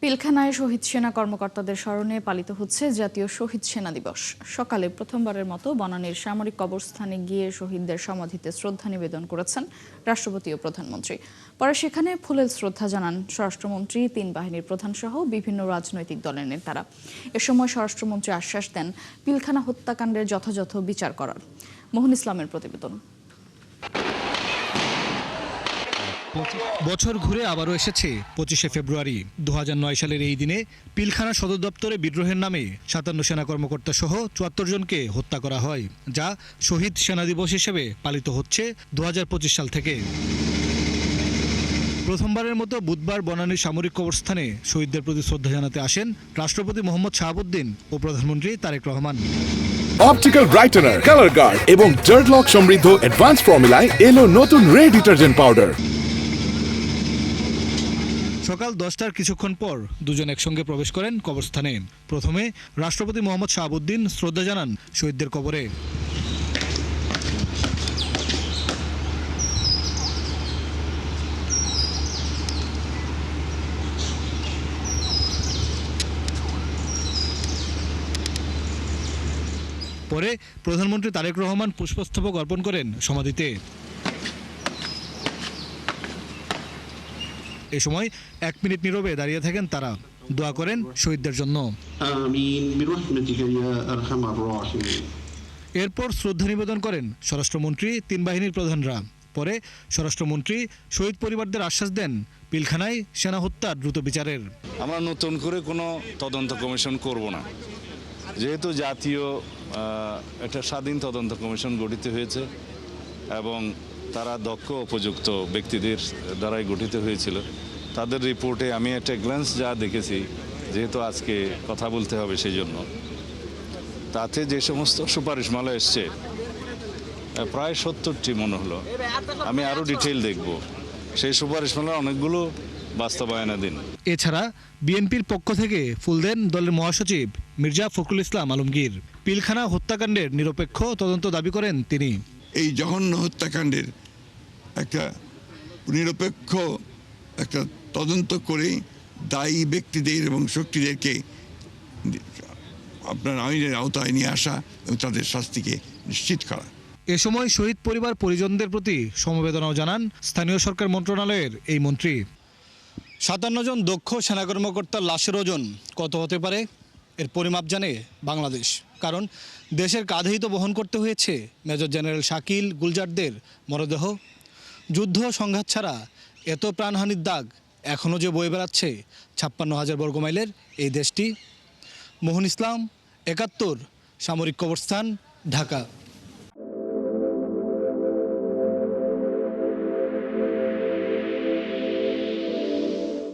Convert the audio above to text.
পিলখানায় শহীদ সেনা কর্মকর্তাদের স্মরণে পালিত হচ্ছে জাতীয় শহীদ সেনা দিবস। সকালে প্রথমবারের মতো বনানীর সামরিক কবরস্থানে গিয়ে শহীদদের সমাধিতে শ্রদ্ধা নিবেদন করেছেন রাষ্ট্রপতি ও প্রধানমন্ত্রী। পরে সেখানে ফুলেল শ্রদ্ধা জানান স্বরাষ্ট্রমন্ত্রী, তিন বাহিনীর প্রধানসহ বিভিন্ন রাজনৈতিক দলের নেতারা। এ সময় স্বরাষ্ট্রমন্ত্রী আশ্বাস দেন পিলখানা হত্যাকাণ্ডের যথাযথ বিচার করার। মোহন ইসলামের প্রতিবেদন। বছর ঘুরে আবারও এসেছে 25শে ফেব্রুয়ারি। 2009 সালের এই দিনে পিলখানা সদর দপ্তরে বিদ্রোহের নামে 57 সেনা কর্মকর্তা সহ 74 জনকে হত্যা করা হয়, যা শহীদ সেনা দিবস হিসেবে পালিত হচ্ছে 2025 সাল থেকে। প্রথমবারের মতো বুধবার বনানীর সামরিক কবরস্থানে শহীদদের প্রতি শ্রদ্ধা জানাতে আসেন রাষ্ট্রপতি মোহাম্মদ শাহাবুদ্দিন ও প্রধানমন্ত্রী Tarek Rahman. Optical brightener, colour guard এবং ডার্ট লক সমৃদ্ধ অ্যাডভান্স ফর্মুলায় এলো নতুন রে ডিটারজেন্ট পাউডার। সকাল 10টার কিছুক্ষণ পর দুজন একসঙ্গে প্রবেশ করেন কবরস্থানে। প্রথমে রাষ্ট্রপতি মোহাম্মদ শাহাবুদ্দিন শ্রদ্ধা জানান শহীদদের কবরে। পরে প্রধানমন্ত্রী তারেক রহমান পুষ্পস্তবক অর্পণ করেন সমাধিতে। এ সময় 1 মিনিট নীরবে দাঁড়িয়ে থাকেন তারা, দোয়া করেন শহীদদের জন্য। এরপর শ্রদ্ধা নিবেদন করেন স্বরাষ্ট্রমন্ত্রী, তিন বাহিনীর প্রধানরা। পরে স্বরাষ্ট্রমন্ত্রী শহীদ পরিবারদের আশ্বাস দেন পিলখানায় সেনা হত্যার দ্রুত বিচারের। আমরা নতুন করে কোনো তদন্ত কমিশন করব না, যেহেতু জাতীয় একটা স্বাধীন তদন্ত কমিশন গঠিত হয়েছে এবং তারা দক্ষ উপযুক্ত ব্যক্তিদের দ্বারাই গঠিত হয়েছিল। তাদের রিপোর্টে আমি একটা গ্ল্যান্স যা দেখেছি, যেহেতু আজকে কথা বলতে হবে সেই জন্য, তাতে যে সমস্ত সুপারিশমালা এসছে প্রায় 70টি মনে হলো। আমি আরও ডিটেইল দেখব, সেই সুপারিশমালা অনেকগুলো বাস্তবায়নাধীন। এছাড়া বিএনপির পক্ষ থেকে ফুল দেন দলের মহাসচিব মির্জা ফখরুল ইসলাম আলমগীর। পিলখানা হত্যাকাণ্ডের নিরপেক্ষ তদন্ত দাবি করেন তিনি। এই জঘন্য হত্যাকাণ্ডের একটা নিরপেক্ষ একটা তদন্ত করে দায়ী ব্যক্তিদের এবং শক্তিদেরকে আপনার আইনের আওতায় নিয়ে আসা এবং তাদের শাস্তিকে নিশ্চিত করা। এ সময় শহীদ পরিবার পরিজনদের প্রতি সমবেদনাও জানান স্থানীয় সরকার মন্ত্রণালয়ের এই মন্ত্রী। 57 জন দক্ষ সেনা কর্মকর্তার লাশের ওজন কত হতে পারে, এর পরিমাপ জানে বাংলাদেশ। কারণ দেশের কাঁধেই তো বহন করতে হয়েছে মেজর জেনারেল শাকিল গুলজারদের মরদেহ। যুদ্ধ সংঘাত ছাড়া এত প্রাণহানির দাগ এখনও যে বয়ে বেড়াচ্ছে 56,000 বর্গমাইলের এই দেশটি। মোহন ইসলাম, 71, সামরিক কবরস্থান, ঢাকা।